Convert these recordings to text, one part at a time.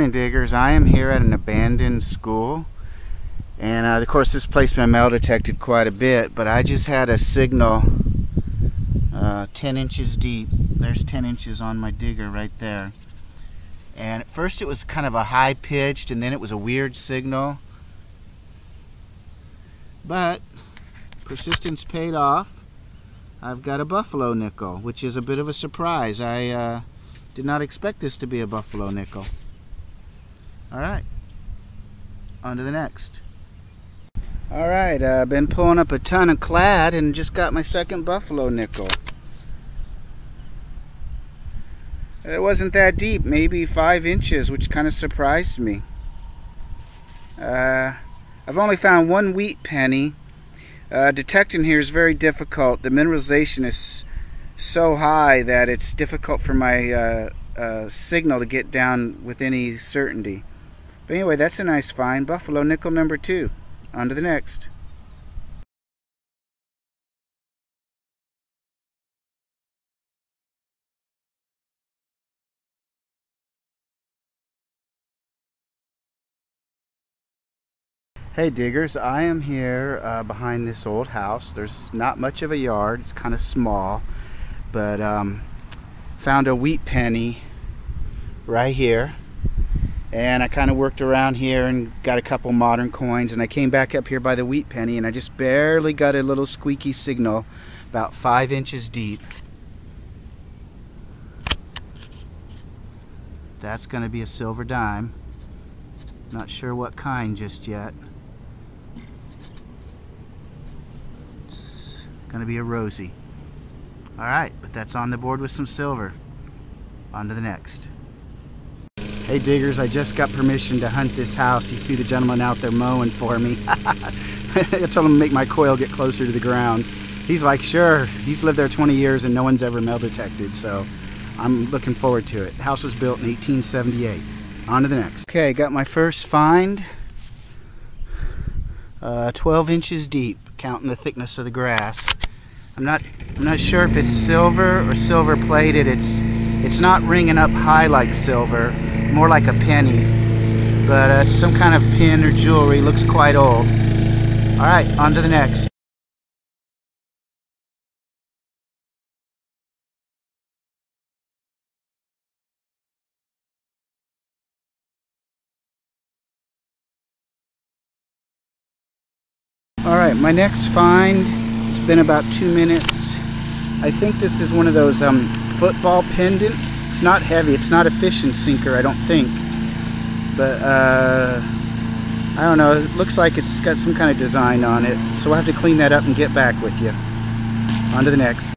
morning, diggers. I am here at an abandoned school, and of course this place my mail detected quite a bit, but I just had a signal 10 inches deep. There's 10 inches on my digger right there, and at first it was kind of a high pitched, and then it was a weird signal, but persistence paid off. I've got a buffalo nickel, which is a bit of a surprise. I did not expect this to be a buffalo nickel. Alright, on to the next. Alright, I've been pulling up a ton of clad and just got my second buffalo nickel. It wasn't that deep, maybe 5 inches, which kind of surprised me. I've only found one wheat penny. Detecting here is very difficult. The mineralization is so high that it's difficult for my signal to get down with any certainty. But anyway, that's a nice find. Buffalo nickel number 2. On to the next. Hey diggers, I am here behind this old house. There's not much of a yard. It's kind of small, but found a wheat penny right here, and I kind of worked around here and got a couple modern coins, and I came back up here by the wheat penny and I just barely got a little squeaky signal about 5 inches deep. That's going to be a silver dime. Not sure what kind just yet. It's going to be a rosy. Alright, but that's on the board with some silver. On to the next. Hey diggers, I just got permission to hunt this house. You see the gentleman out there mowing for me. I told him to make my coil get closer to the ground. He's like, sure. He's lived there 20 years and no one's ever metal detected, so I'm looking forward to it. The house was built in 1878. On to the next. Okay, got my first find. 12 inches deep, counting the thickness of the grass. I'm not sure if it's silver or silver plated. It's not ringing up high like silver, more like a penny, but it's some kind of pin or jewelry. Looks quite old. All right, on to the next. All right, my next find has been about 2 minutes. I think this is one of those football pendants. It's not heavy. It's not a fishing sinker, I don't think. But I don't know. It looks like it's got some kind of design on it. So we'll have to clean that up and get back with you. On to the next.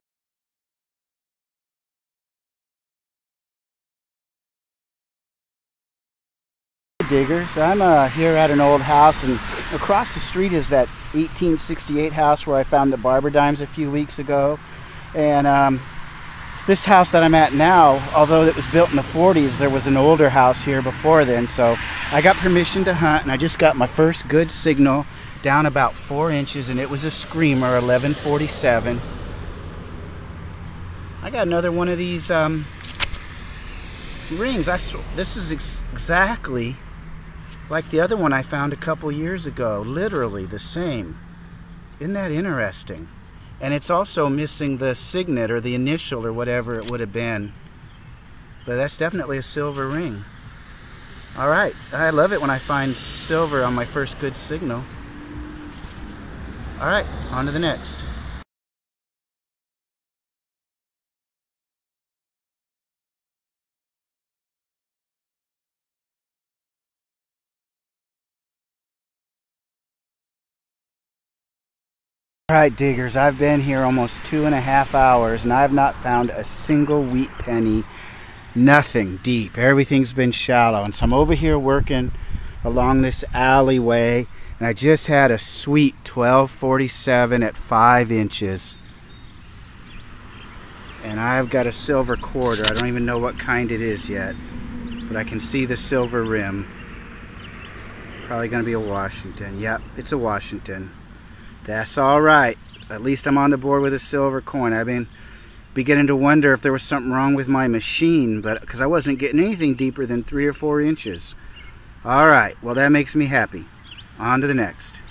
Diggers, I'm here at an old house, and across the street is that 1868 house where I found the barber dimes a few weeks ago. And this house that I'm at now, although it was built in the 40s, there was an older house here before then, so I got permission to hunt, and I just got my first good signal down about 4 inches, and it was a screamer, 1147. I got another one of these rings. This is exactly like the other one I found a couple years ago, literally the same. Isn't that interesting? And it's also missing the signet or the initial or whatever it would have been. But that's definitely a silver ring. Alright, I love it when I find silver on my first good signal. Alright, on to the next. Alright diggers, I've been here almost 2.5 hours and I've not found a single wheat penny. Nothing deep. Everything's been shallow. And so I'm over here working along this alleyway, and I just had a sweet 1247 at 5 inches. And I've got a silver quarter. I don't even know what kind it is yet, but I can see the silver rim. Probably going to be a Washington. Yep, it's a Washington. That's all right. At least I'm on the board with a silver coin. I've been beginning to wonder if there was something wrong with my machine, but because I wasn't getting anything deeper than 3 or 4 inches. All right, well, that makes me happy. On to the next.